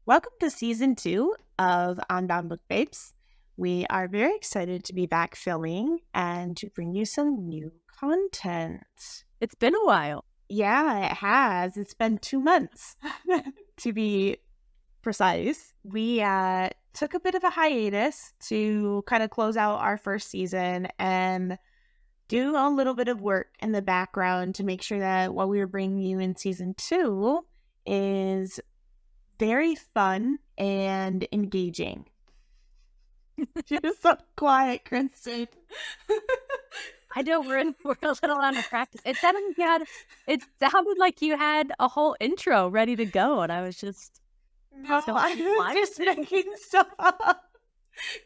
Welcome to season 2 of Unbound Book Babes. We are very excited to be back filming and to bring you some new content. It's been a while. Yeah, it has. It's been 2 months to be precise. We took a bit of a hiatus to kind of close out our first season and do a little bit of work in the background to make sure that what we were bringing you in season 2 is very fun and engaging. You're so quiet, Kristen. I know we're a little out of practice. It sounded like you had a whole intro ready to go, and I was just No, I was just making stuff up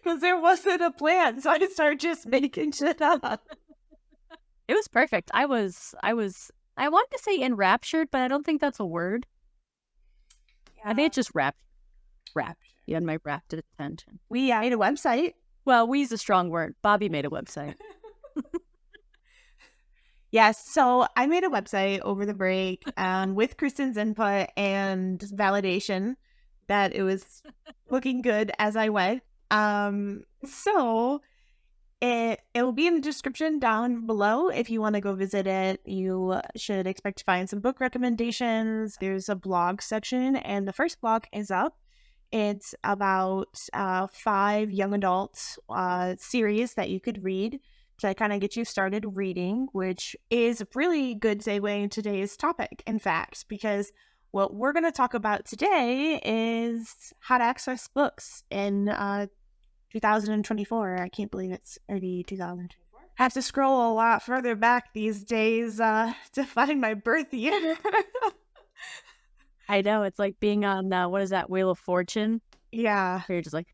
because there wasn't a plan, so I started just making shit up. It was perfect. I wanted to say enraptured, but I don't think that's a word. I think it's just wrapped. You had my rapt attention. We made a website. Well, we's a strong word. Bobby made a website. Yes, so I made a website over the break with Kristen's input and validation that it was looking good as I went. So it will be in the description down below if you want to go visit it. You should expect to find some book recommendations. There's a blog section, and the first blog is up. It's about 5 young adult series that you could read to kind of get you started reading, which is a really good segue into today's topic, in fact, because what we're going to talk about today is how to access books in 2024. I can't believe it's already 2024. I have to scroll a lot further back these days to find my birth year. I know, it's like being on, what is that, Wheel of Fortune? Yeah. Where you're just like...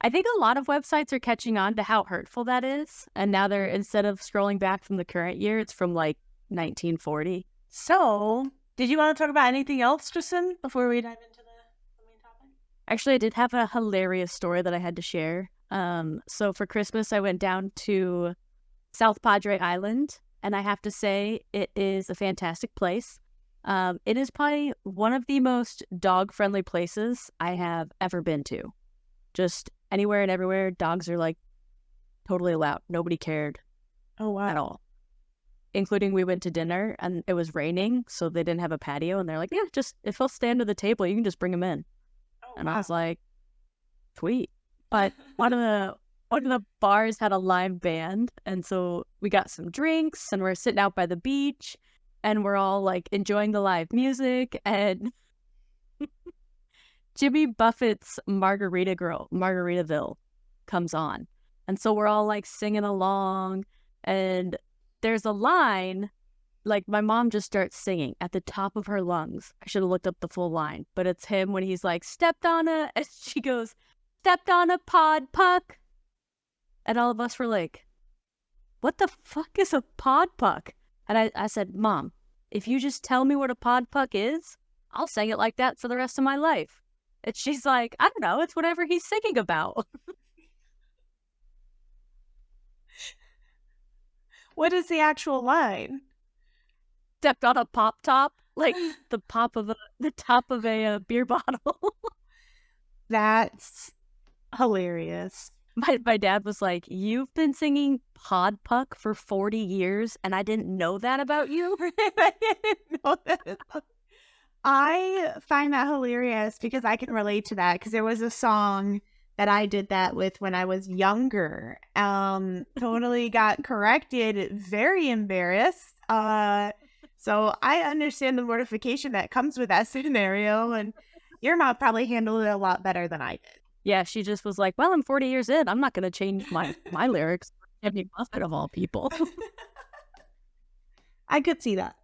I think a lot of websites are catching on to how hurtful that is. And now they're, instead of scrolling back from the current year, it's from like 1940. So, did you want to talk about anything else, Tristan, before we dive into the main topic? Actually, I did have a hilarious story that I had to share. So for Christmas, I went down to South Padre Island, and I have to say it is a fantastic place. It is probably one of the most dog-friendly places I have ever been to. Just anywhere and everywhere, dogs are like totally allowed. Nobody cared at all. Including we went to dinner and it was raining, so they didn't have a patio, and they're like, yeah, just if he'll stand at the table, you can just bring him in. I was like, sweet. But one of the bars had a live band, and so we got some drinks and we're sitting out by the beach and we're all like enjoying the live music, and Jimmy Buffett's Margaritaville comes on. And so we're all like singing along, and there's a line, like my mom just starts singing at the top of her lungs. I should have looked up the full line, but it's him when he's like, stepped on a, and she goes, stepped on a pod puck. And all of us were like, what the fuck is a pod puck? And I said, Mom, if you just tell me what a pod puck is, I'll sing it like that for the rest of my life. And she's like, I don't know, it's whatever he's singing about. What is the actual line? Stepped on a pop top, like the top of a beer bottle. That's hilarious. My dad was like, you've been singing Pod Puck for 40 years, and I didn't know that about you? I didn't know that. I find that hilarious because I can relate to that, because there was a song that I did that with when I was younger. Totally got corrected, very embarrassed. So I understand the mortification that comes with that scenario, and your mom probably handled it a lot better than I did. Yeah, she just was like, well, I'm 40 years in. I'm not going to change my lyrics. Jimmy Buffett of all people. I could see that.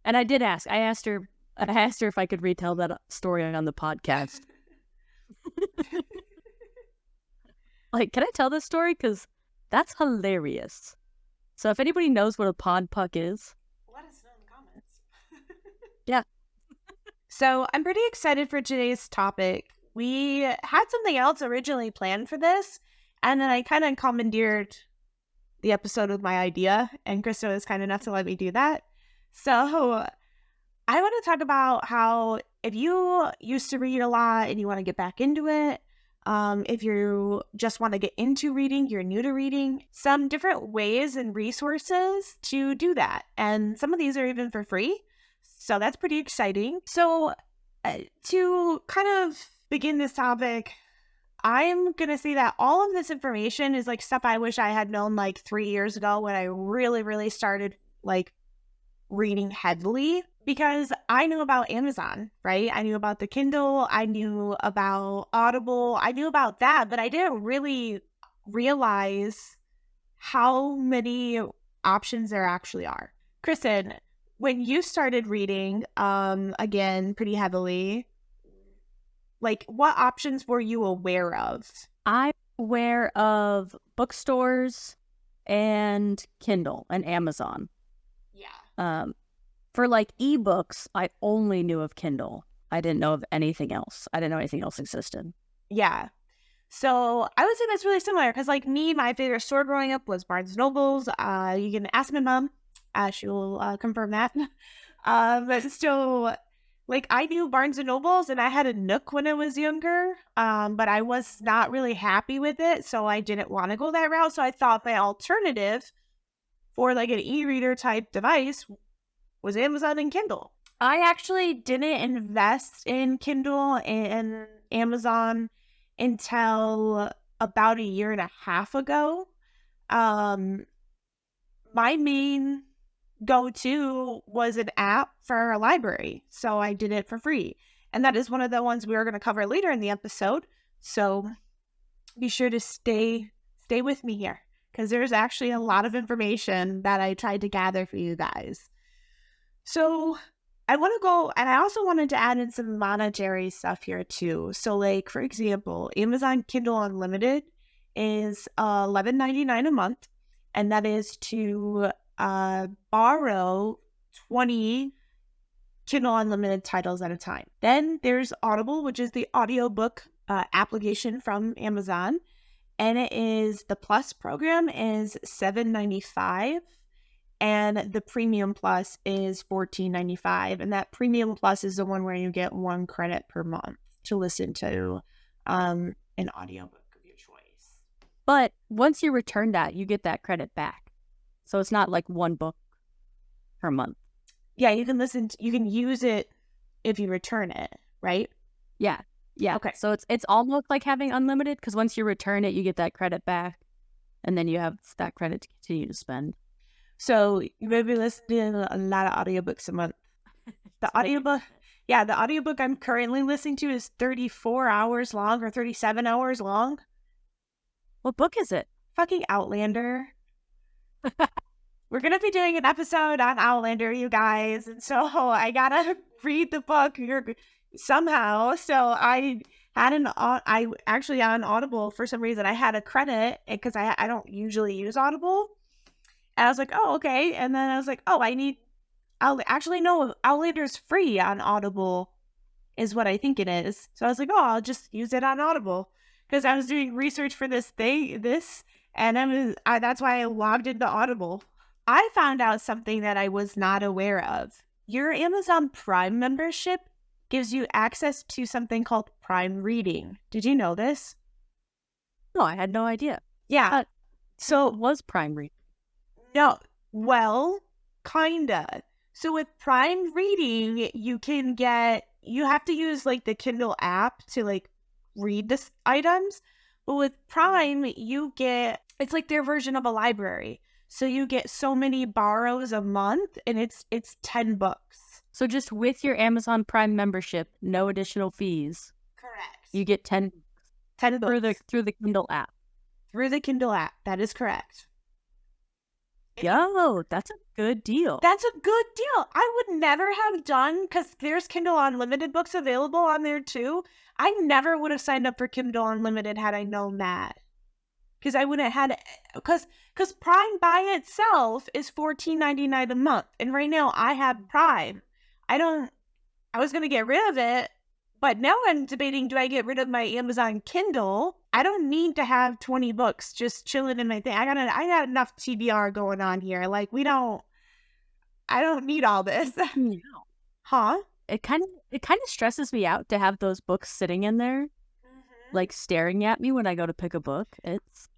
And I did ask. I asked her if I could retell that story on the podcast. Like, can I tell this story? Because that's hilarious. So if anybody knows what a pod puck is, let us know in the comments. Yeah. So I'm pretty excited for today's topic. We had something else originally planned for this, and then I kind of commandeered the episode with my idea, and Krista was kind enough to let me do that. So I want to talk about how if you used to read a lot and you want to get back into it, if you just want to get into reading, you're new to reading, some different ways and resources to do that. And some of these are even for free. So that's pretty exciting. So to kind of begin this topic, I'm going to say that all of this information is like stuff I wish I had known like 3 years ago when I really, really started like reading heavily, because I knew about Amazon, right? I knew about the Kindle. I knew about Audible. I knew about that, but I didn't really realize how many options there actually are. Kristen, when you started reading, again, pretty heavily, like what options were you aware of? I'm aware of bookstores and Kindle and Amazon. Yeah. For like ebooks, I only knew of Kindle. I didn't know of anything else. I didn't know anything else existed. Yeah. So I would say that's really similar because, like me, my favorite store growing up was Barnes and Nobles. You can ask my mom; she will confirm that. But still, like I knew Barnes and Nobles, and I had a Nook when I was younger. But I was not really happy with it, so I didn't want to go that route. So I thought my alternative for like an e-reader type device was Amazon and Kindle. I actually didn't invest in Kindle and Amazon until about 1.5 years ago. My main go-to was an app for a library, so I did it for free. And that is one of the ones we are going to cover later in the episode. So be sure to stay with me here, because there's actually a lot of information that I tried to gather for you guys. So I want to go, and I also wanted to add in some monetary stuff here too. So like, for example, Amazon Kindle Unlimited is $11.99 a month, and that is to borrow 20 Kindle Unlimited titles at a time. Then there's Audible, which is the audiobook application from Amazon, and it is the Plus program is $7.95. And the Premium Plus is $14.95. And that Premium Plus is the one where you get 1 credit per month to listen to an audiobook of your choice. But once you return that, you get that credit back. So it's not like 1 book per month. Yeah, you can use it if you return it, right? Yeah. Okay. So it's almost like having unlimited, because once you return it, you get that credit back, and then you have that credit to continue to spend. So you may be listening to a lot of audiobooks a month. The audiobook I'm currently listening to is 34 hours long or 37 hours long. What book is it? Fucking Outlander. We're going to be doing an episode on Outlander, you guys. And so I got to read the book somehow. So I had I actually on Audible, for some reason, I had a credit because I don't usually use Audible. And I was like, oh, okay. And then I was like, oh, Outlander's free on Audible is what I think it is. So I was like, oh, I'll just use it on Audible, because I was doing research for this, and that's why I logged into Audible. I found out something that I was not aware of. Your Amazon Prime membership gives you access to something called Prime Reading. Did you know this? No, I had no idea. Yeah. So it was Prime Reading. No, well, kinda. So with Prime Reading, you have to use like the Kindle app to like read the items. But with Prime, it's like their version of a library. So you get so many borrows a month, and it's 10 books. So just with your Amazon Prime membership, no additional fees. Correct. You get 10 books through the Kindle app. Through the Kindle app. That is correct. Yo, that's a good deal. That's a good deal. I would never have done, because there's Kindle Unlimited books available on there too. I never would have signed up for Kindle Unlimited had I known that. Because I wouldn't have had, because Prime by itself is $14.99 a month. And right now I have Prime. I was going to get rid of it, but now I'm debating, do I get rid of my Amazon Kindle? I don't need to have 20 books just chilling in my thing. I got enough TBR going on here. Like I don't need all this. Huh? It kind of stresses me out to have those books sitting in there, like staring at me when I go to pick a book.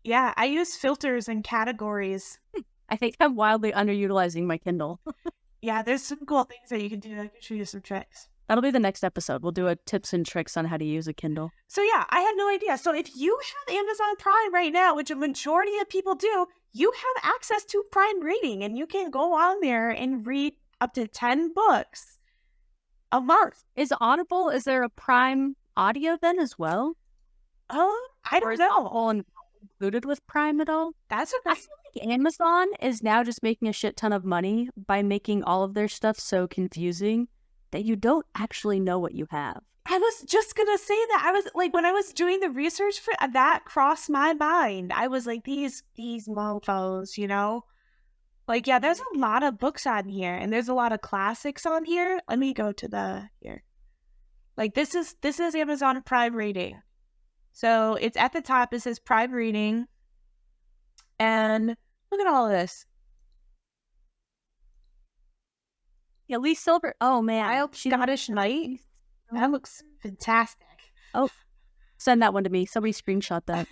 Yeah, I use filters and categories. I think I'm wildly underutilizing my Kindle. Yeah, there's some cool things that you can do. I can show you some tricks. That'll be the next episode. We'll do a tips and tricks on how to use a Kindle. So yeah, I had no idea. So if you have Amazon Prime right now, which a majority of people do, you have access to Prime Reading, and you can go on there and read up to 10 books a month. Is Audible, is there a Prime audio then as well? I don't know. All included with Prime at all? That's a I great. feel like Amazon is now just making a shit ton of money by making all of their stuff so confusing that you don't actually know what you have. I was just gonna say that. I was like, when I was doing the research for that, crossed my mind. I was like, these mofos, you know? Like, yeah, there's a lot of books on here, and there's a lot of classics on here. Let me go to the here. Like, this is Amazon Prime Reading. So it's at the top. It says Prime Reading, and look at all of this. Yeah, Lee Silver. Oh man, Wild Scottish Night. That looks fantastic. Oh, send that one to me. Somebody screenshot that.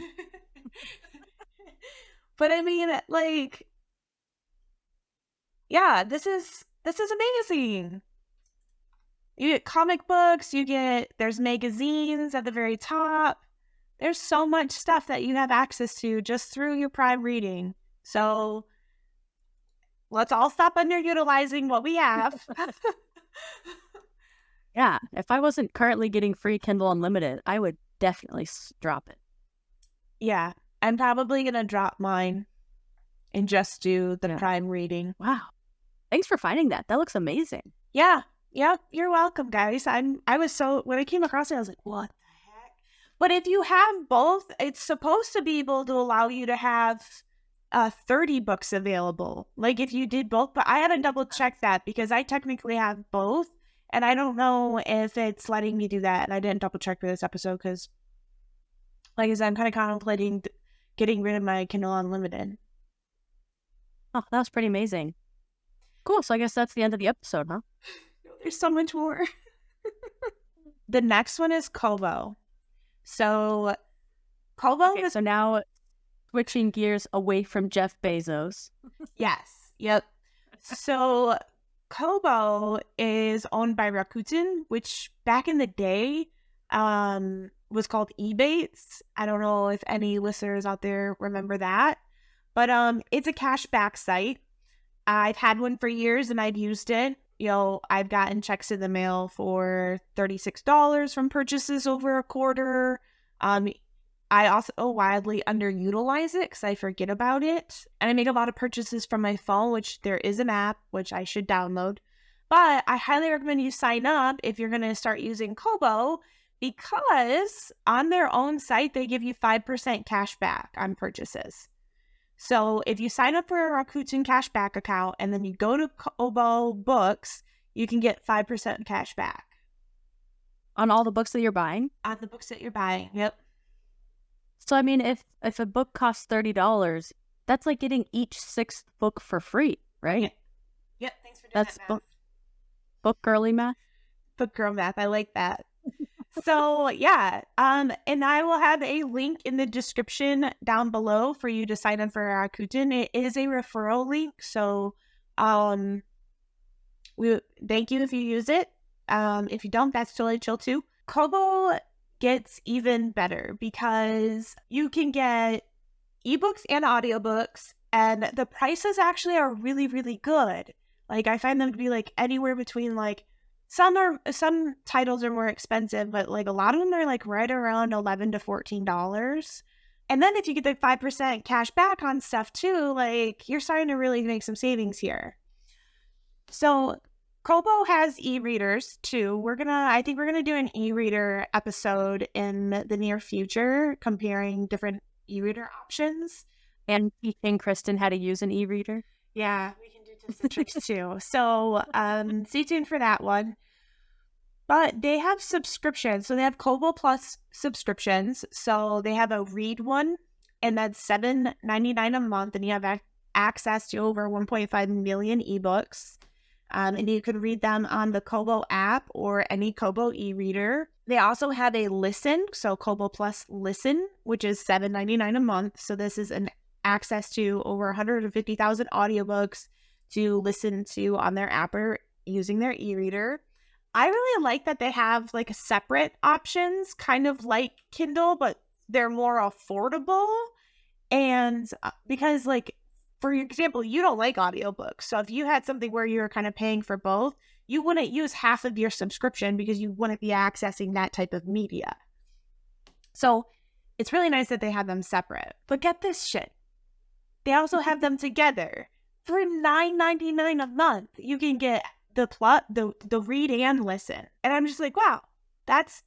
But I mean, like, yeah, this is amazing. You get comic books, there's magazines at the very top. There's so much stuff that you have access to just through your Prime Reading. So let's all stop underutilizing what we have. Yeah, if I wasn't currently getting free Kindle Unlimited, I would definitely drop it. Yeah, I'm probably going to drop mine and just do the Prime Reading. Wow. Thanks for finding that. That looks amazing. Yeah. Yep. You're welcome, guys. When I came across it, I was like, what the heck? But if you have both, it's supposed to be able to allow you to have 30 books available. Like if you did both, but I had to double check that because I technically have both. And I don't know if it's letting me do that. And I didn't double check for this episode because, like I said, I'm kind of contemplating getting rid of my Kindle Unlimited. Oh, that was pretty amazing. Cool. So I guess that's the end of the episode, huh? There's so much more. The next one is Kobo. So Kobo is... So now switching gears away from Jeff Bezos. Yes. Yep. So Kobo is owned by Rakuten, which back in the day was called Ebates. I don't know if any listeners out there remember that, but it's a cashback site. I've had one for years and I've used it. You know, I've gotten checks in the mail for $36 from purchases over a quarter. I also wildly underutilize it because I forget about it. And I make a lot of purchases from my phone, which there is an app, which I should download. But I highly recommend you sign up if you're going to start using Kobo because on their own site, they give you 5% cash back on purchases. So if you sign up for a Rakuten cashback account and then you go to Kobo Books, you can get 5% cash back. On all the books that you're buying? On the books that you're buying, yep. So, I mean, if a book costs $30, that's like getting each sixth book for free, right? Yep, thanks for doing that's that math. Book girly math? Book girl math, I like that. So, yeah, and I will have a link in the description down below for you to sign up for Rakuten. It is a referral link, so we thank you if you use it. If you don't, that's totally chill too. Kobo gets even better because you can get ebooks and audiobooks, and the prices actually are really, really good. Like, I find them to be like anywhere between like some titles are more expensive, but like a lot of them are like right around $11 to $14. And then if you get the 5% cash back on stuff too, like you're starting to really make some savings here. So Kobo has e-readers too. I think we're gonna do an e-reader episode in the near future, comparing different e-reader options. And teaching Kristen how to use an e-reader. Yeah, we can do tips and tricks too. So stay tuned for that one. But they have subscriptions. So they have Kobo Plus subscriptions. So they have a read one, and that's $7.99 a month, and you have access to over 1.5 million ebooks. And you can read them on the Kobo app or any Kobo e-reader. They also have a listen, so Kobo Plus Listen, which is $7.99 a month. So this is an access to over 150,000 audiobooks to listen to on their app or using their e-reader. I really like that they have like separate options, kind of like Kindle, but they're more affordable. And because like, for example, you don't like audiobooks. So if you had something where you were kind of paying for both, you wouldn't use half of your subscription because you wouldn't be accessing that type of media. So it's really nice that they have them separate. But get this shit. They also have them together. For $9.99 a month, you can get the read and listen. And I'm just like, wow, that's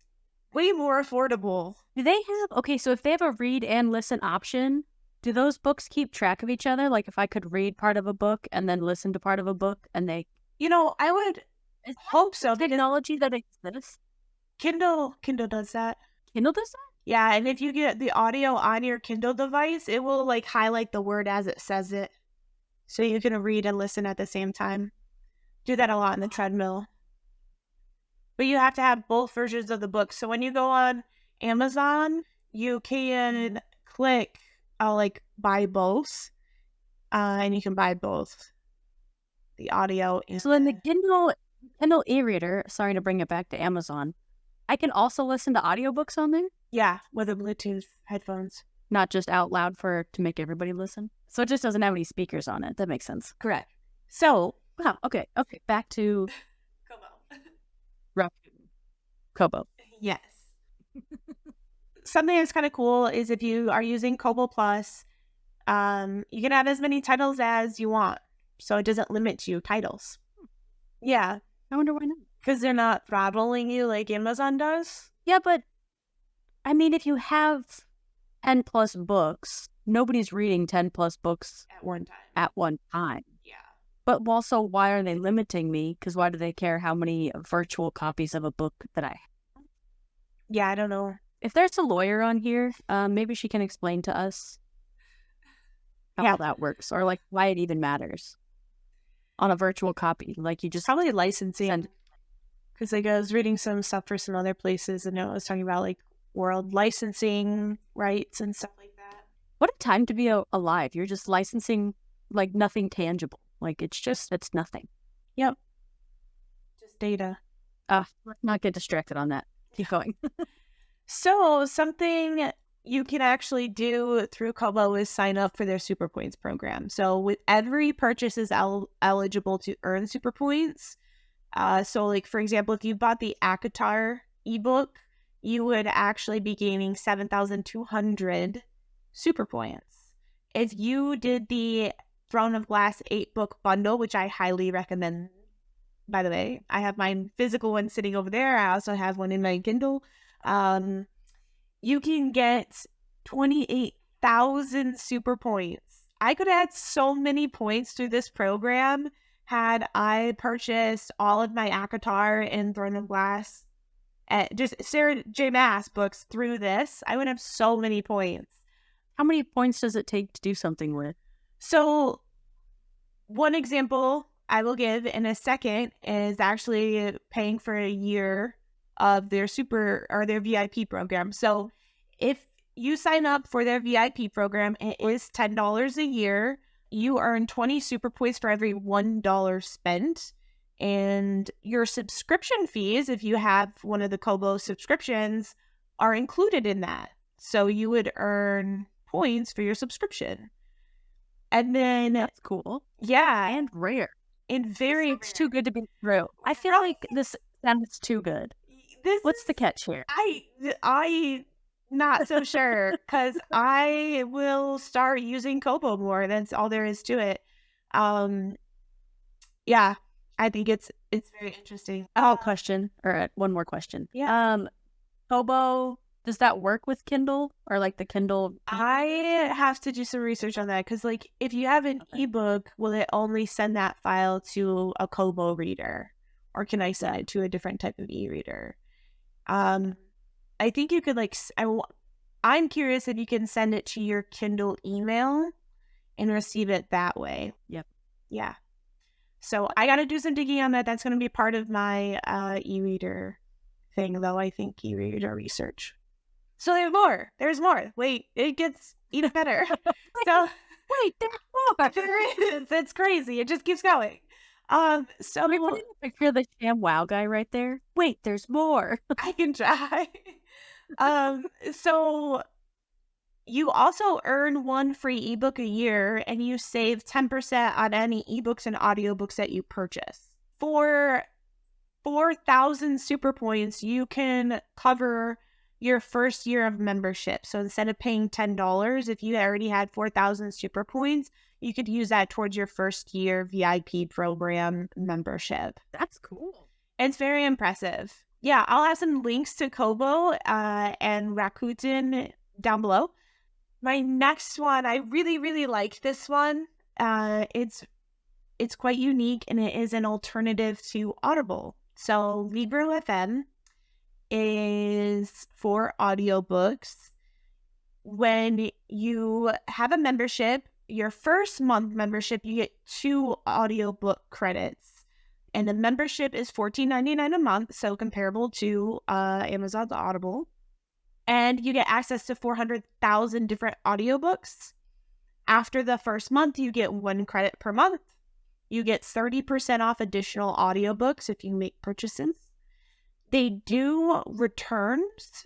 way more affordable. Do they have, okay, so if they have a read and listen option, do those books keep track of each other? Like if I could read part of a book and then listen to part of a book and they... I would hope so. Technology that exists? Kindle does that. Kindle does that? Yeah, and if you get the audio on your Kindle device, it will like highlight the word as it says it. So you can read and listen at the same time. Do that a lot in the treadmill. But you have to have both versions of the book. So when you go on Amazon, you can click, like buy both. And you can buy both the audio. And so in the Kindle e-reader, sorry to bring it back to Amazon, I can also listen to audiobooks on there? Yeah, with the Bluetooth headphones. Not just out loud to make everybody listen? So it just doesn't have any speakers on it. That makes sense. Correct. So, wow, okay. Back to Kobo. Kobo. Yes. Something that's kind of cool is if you are using Kobo Plus, you can have as many titles as you want. So it doesn't limit you titles. Yeah. I wonder why not. Because they're not throttling you like Amazon does. Yeah, but I mean, if you have 10 plus books, nobody's reading 10 plus books at one time. Yeah. But also, why are they limiting me? Because why do they care how many virtual copies of a book that I have? Yeah, I don't know. If there's a lawyer on here, maybe she can explain to us how that works, or like why it even matters on a virtual copy. Like you just probably licensing. Because like I was reading some stuff for some other places, and it was talking about like world licensing rights and stuff like that. What a time to be alive! You're just licensing like nothing tangible. Like it's nothing. Yep. Just data. Let's not get distracted on that. Keep going. So something you can actually do through Kobo is sign up for their Super Points program. So with every purchase is eligible to earn Super Points. So like, for example, if you bought the ACOTAR ebook, you would actually be gaining 7,200 Super Points. If you did the Throne of Glass 8-book bundle, which I highly recommend, by the way, I have my physical one sitting over there. I also have one in my Kindle. You can get 28,000 Super Points. I could add so many points to this program had I purchased all of my ACOTAR and Throne of Glass, just Sarah J. Maas books through this. I would have so many points. How many points does it take to do something with? So one example I will give in a second is actually paying for a year of their their VIP program. So if you sign up for their VIP program, it is $10 a year. You earn 20 Super Points for every $1 spent. And your subscription fees, if you have one of the Kobo subscriptions, are included in that. So you would earn points for your subscription. And then... That's cool. Yeah. And rare. And very... It's too good to be true. I feel like this sounds too good. What's the catch here? I not so sure, because I will start using Kobo more. That's all there is to it. Yeah, I think it's very interesting. One more question. Yeah. Kobo, does that work with Kindle or like the Kindle? I have to do some research on that, because like if you have an ebook, will it only send that file to a Kobo reader, or can I send it to a different type of e-reader? I think you could I'm curious if you can send it to your Kindle email and receive it that way. Yep. Yeah. So I got to do some digging on that. That's going to be part of my e-reader thing, though, I think, e-reader research. So there's more. There's more. Wait, it gets even better. So Wait, there's more. there is. It's crazy. It just keeps going. So Let me put in a picture of the Sham Wow guy right there. Wait, there's more. I can try. So you also earn one free ebook a year, and you save 10% on any ebooks and audiobooks that you purchase. For 4,000 super points, you can cover your first year of membership. So instead of paying $10, if you already had 4,000 super points, you could use that towards your first year VIP program membership. That's cool. It's very impressive. Yeah, I'll have some links to Kobo and Rakuten down below. My next one, I really, really like this one. It's quite unique, and it is an alternative to Audible. So Libro FM is for audiobooks. When you have a membership, your first month membership, you get 2 audiobook credits. And the membership is $14.99 a month, so comparable to Amazon's Audible. And you get access to 400,000 different audiobooks. After the first month, you get 1 credit per month. You get 30% off additional audiobooks if you make purchases. They do returns,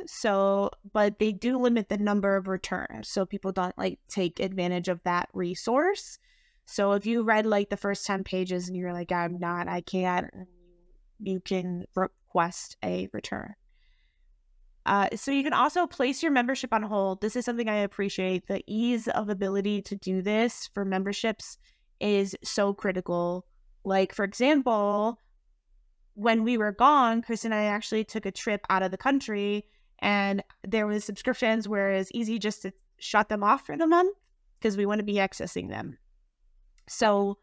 but they do limit the number of returns, so people don't take advantage of that resource. So if you read the first 10 pages and you're like, I can't, you can request a return. So you can also place your membership on hold. This is something I appreciate. The ease of ability to do this for memberships is so critical. For example, when we were gone, Chris and I actually took a trip out of the country, and there was subscriptions where it's easy just to shut them off for the month because we want to be accessing them. So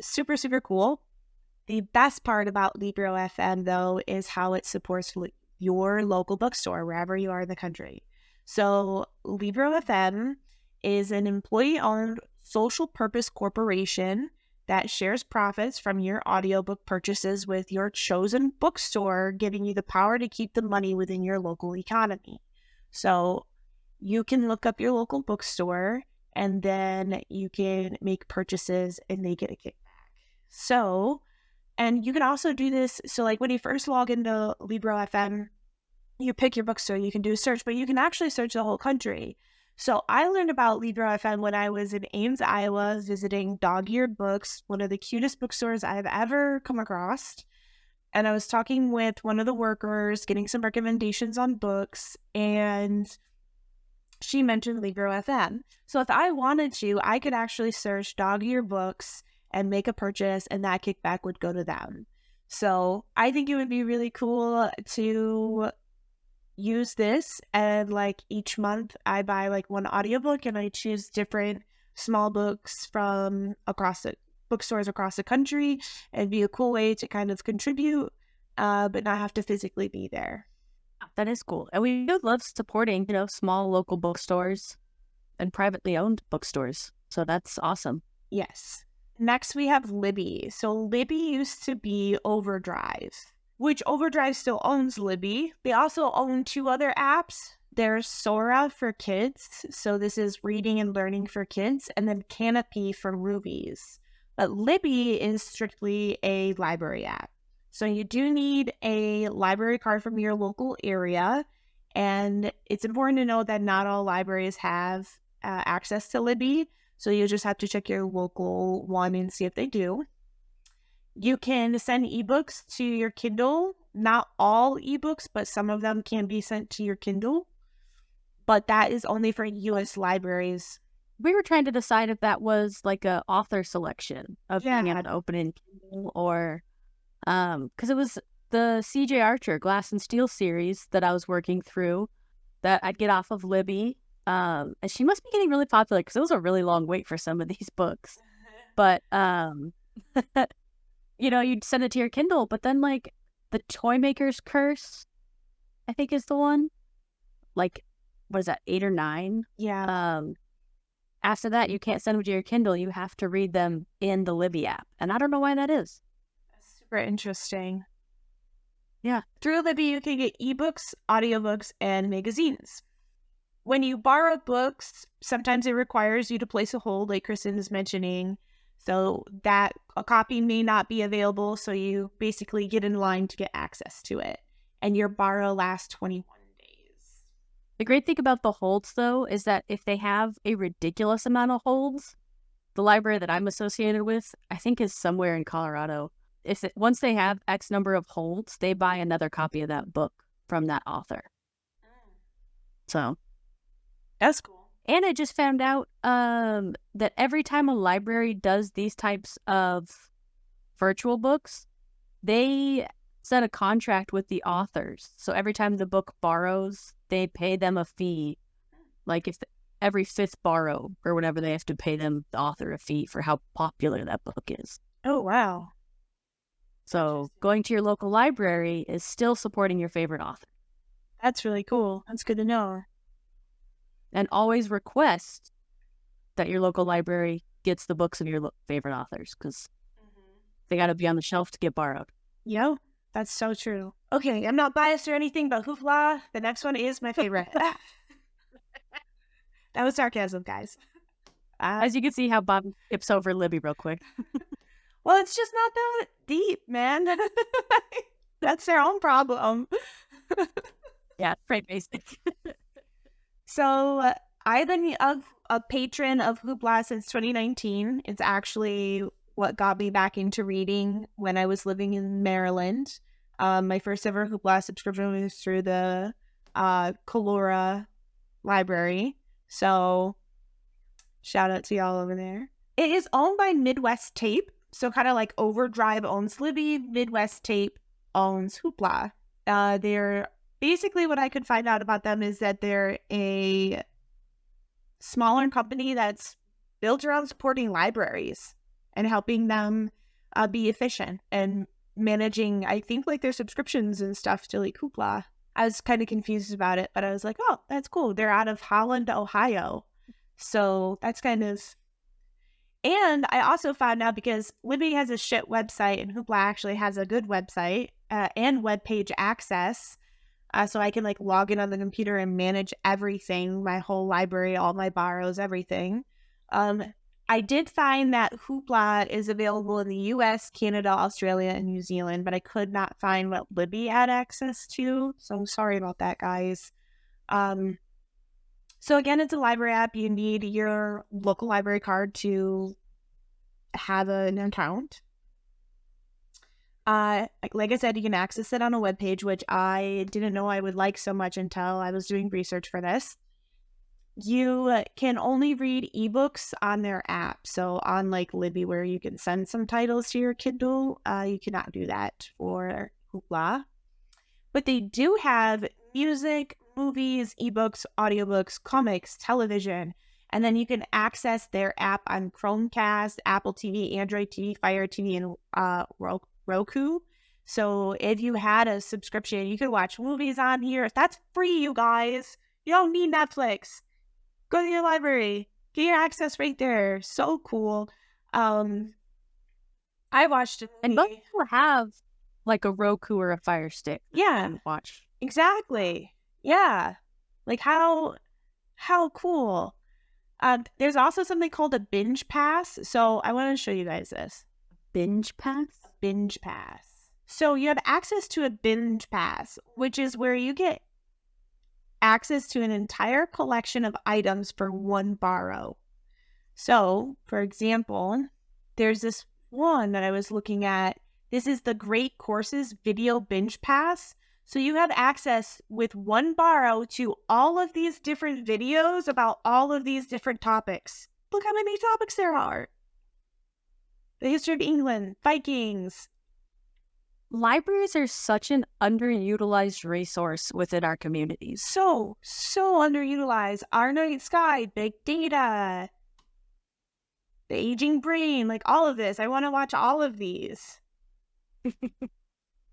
super, super cool. The best part about Libro FM, though, is how it supports your local bookstore, wherever you are in the country. So Libro FM is an employee-owned social purpose corporation that shares profits from your audiobook purchases with your chosen bookstore, giving you the power to keep the money within your local economy. So you can look up your local bookstore, and then you can make purchases and they get a kickback. So, and you can also do this. So when you first log into Libro FM, you pick your bookstore, you can do a search, but you can actually search the whole country. So I learned about Libro FM when I was in Ames, Iowa, visiting Dog-Eared Books, one of the cutest bookstores I've ever come across. And I was talking with one of the workers, getting some recommendations on books, and she mentioned Libro FM. So if I wanted to, I could actually search Dog-Eared Books and make a purchase, and that kickback would go to them. So I think it would be really cool to use this, and each month I buy one audiobook, and I choose different small books from across the bookstores across the country. It'd be a cool way to kind of contribute, but not have to physically be there. That is cool. And we do love supporting, small local bookstores and privately owned bookstores. So that's awesome. Yes. Next, we have Libby. So Libby used to be Overdrive, which Overdrive still owns Libby. They also own 2 other apps. There's Sora for kids. So this is reading and learning for kids. And then Canopy for movies. But Libby is strictly a library app. So you do need a library card from your local area. And it's important to know that not all libraries have access to Libby. So you just have to check your local one and see if they do. You can send ebooks to your Kindle. Not all ebooks, but some of them can be sent to your Kindle. But that is only for U.S. libraries. We were trying to decide if that was a author selection of being able to open in Kindle, or because it was the C.J. Archer Glass and Steel series that I was working through that I'd get off of Libby. And she must be getting really popular because it was a really long wait for some of these books. But you'd send it to your Kindle, but then the Toymaker's Curse, I think is the one. What is that, 8 or 9? Yeah. after that, you can't send them to your Kindle. You have to read them in the Libby app. And I don't know why that is. That's super interesting. Yeah. Through Libby, you can get ebooks, audiobooks, and magazines. When you borrow books, sometimes it requires you to place a hold, like Kristen is mentioning. So that a copy may not be available, so you basically get in line to get access to it. And your borrow lasts 21 days. The great thing about the holds, though, is that if they have a ridiculous amount of holds, the library that I'm associated with, I think is somewhere in Colorado. Once they have X number of holds, they buy another copy of that book from that author. So that's cool. And I just found out that every time a library does these types of virtual books, they set a contract with the authors. So every time the book borrows, they pay them a fee. Like if every fifth borrow or whatever, they have to pay them, the author, a fee for how popular that book is. Oh, wow. So going to your local library is still supporting your favorite author. That's really cool. That's good to know. And always request that your local library gets the books of your favorite authors, because they got to be on the shelf to get borrowed. Yep, that's so true. Okay, I'm not biased or anything, but Hoopla, the next one is my favorite. That was sarcasm, guys. As you can see how Bob skips over Libby real quick. Well, it's just not that deep, man. That's their own problem. Yeah, pretty basic. So I've been a patron of Hoopla since 2019. It's actually what got me back into reading when I was living in Maryland. My first ever Hoopla subscription was through the Kalora library. So shout out to y'all over there. It is owned by Midwest Tape. So kind of like Overdrive owns Libby, Midwest Tape owns Hoopla. They're basically, what I could find out about them is that they're a smaller company that's built around supporting libraries and helping them be efficient and managing, I think, like their subscriptions and stuff to like Hoopla. I was kind of confused about it, but I was like, oh, that's cool. They're out of Holland, Ohio. So that's kind of... And I also found out, because Libby has a shit website and Hoopla actually has a good website and web page access. So I can like log in on the computer and manage everything, my whole library, all my borrows, everything. I did find that Hoopla is available in the US, Canada, Australia, and New Zealand, but I could not find what Libby had access to. So I'm sorry about that, guys. So again, it's a library app. You need your local library card to have an account. Like I said, you can access it on a webpage, which I didn't know I would like so much until I was doing research for this. You can only read ebooks on their app. So on like Libby, where you can send some titles to your Kindle, you cannot do that for Hoopla. But they do have music, movies, ebooks, audiobooks, comics, television, and then you can access their app on Chromecast, Apple TV, Android TV, Fire TV, and Roku. So if you had a subscription, you could watch movies on here. That's free, you guys. You don't need Netflix. Go to your library. Get your access right there. So cool. I watched a movie. And most people have like a Roku or a Fire Stick. Yeah. And watch. Exactly. Yeah. Like how cool. There's also something called a binge pass. So I want to show you guys this. Binge pass? Binge pass. So you have access to a binge pass, which is where you get access to an entire collection of items for one borrow. So, for example, there's this one that I was looking at. This is the Great Courses Video Binge Pass. So you have access with one borrow to all of these different videos about all of these different topics. Look how many topics there are. The history of England, Vikings. Libraries are such an underutilized resource within our communities. So underutilized. Our Night Sky, big data, the aging brain, like all of this. I want to watch all of these.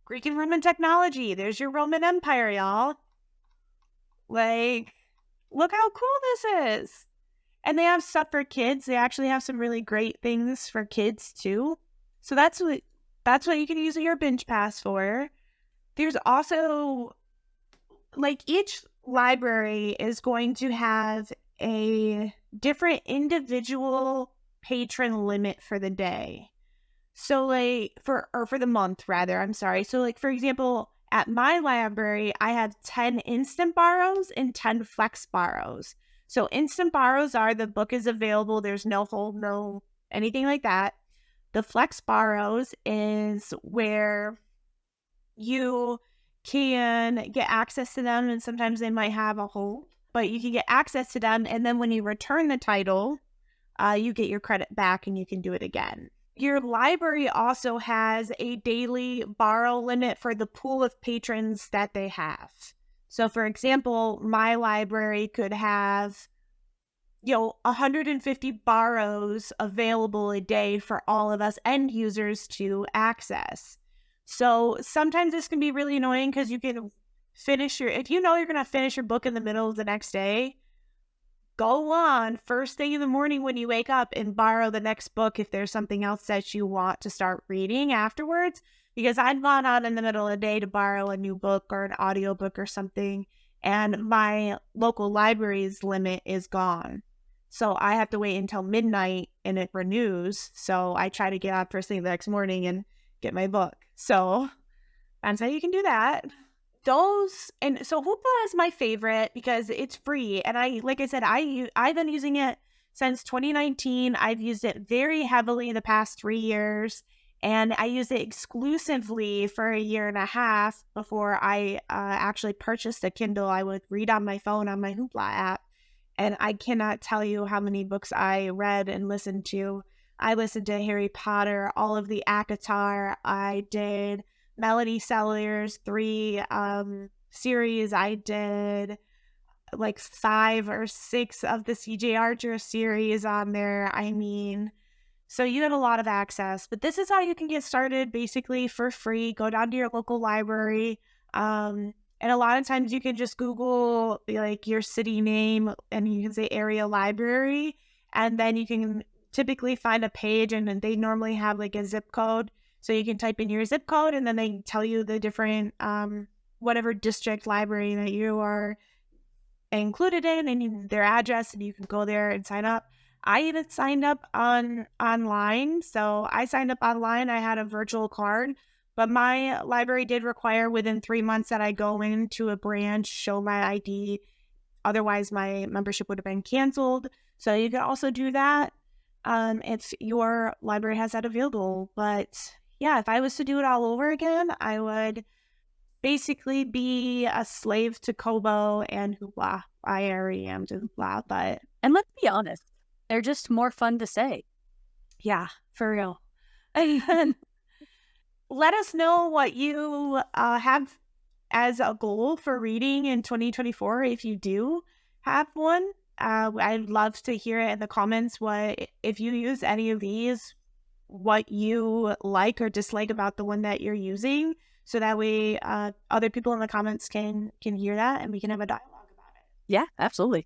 Greek and Roman technology. There's your Roman Empire, y'all. Like, look how cool this is. And they have stuff for kids. They actually have some really great things for kids too. So that's what you can use your binge pass for. There's also, like, each library is going to have a different individual patron limit for the day. So, like, for the month, rather, I'm sorry. So, like, for example, at my library, I have 10 instant borrows and 10 flex borrows. So, instant borrows are the book is available, there's no hold, no anything like that. The flex borrows is where you can get access to them, and sometimes they might have a hold, but you can get access to them, and then when you return the title, you get your credit back and you can do it again. Your library also has a daily borrow limit for the pool of patrons that they have. So, for example, my library could have, 150 borrows available a day for all of us end users to access. So sometimes this can be really annoying because you can if you know you're going to finish your book in the middle of the next day, go on first thing in the morning when you wake up and borrow the next book if there's something else that you want to start reading afterwards. Because I'd gone out in the middle of the day to borrow a new book or an audiobook or something, and my local library's limit is gone. So I have to wait until midnight and it renews. So I try to get up first thing the next morning and get my book. So that's how you can do that. So Hoopla is my favorite because it's free, and like I said, I've been using it since 2019. I've used it very heavily the past 3 years, and I used it exclusively for a year and a half before I actually purchased a Kindle. I would read on my phone on my Hoopla app, and I cannot tell you how many books I read and listened to. I listened to Harry Potter, all of the ACOTAR. I did Melody Sellers 3 series. I did like 5 or 6 of the CJ Archer series on there. I mean, so you have a lot of access, but this is how you can get started basically for free. Go down to your local library. And a lot of times you can just Google like your city name and you can say area library, and then you can typically find a page, and they normally have like a zip code. So you can type in your zip code, and then they tell you the different, whatever district library that you are included in, and their address, and you can go there and sign up. I even signed up online. So I signed up online. I had a virtual card, but my library did require within 3 months that I go into a branch, show my ID. Otherwise, my membership would have been canceled. So you can also do that if your library has that available. But yeah, if I was to do it all over again, I would basically be a slave to Kobo and Hoopla. I already am to Hoopla, but... And let's be honest, they're just more fun to say. Yeah, for real. Let us know what you have as a goal for reading in 2024 if you do have one. I'd love to hear it in the comments. If you use any of these, what you like or dislike about the one that you're using, so that way other people in the comments can hear that and we can have a dialogue about it. Yeah, absolutely.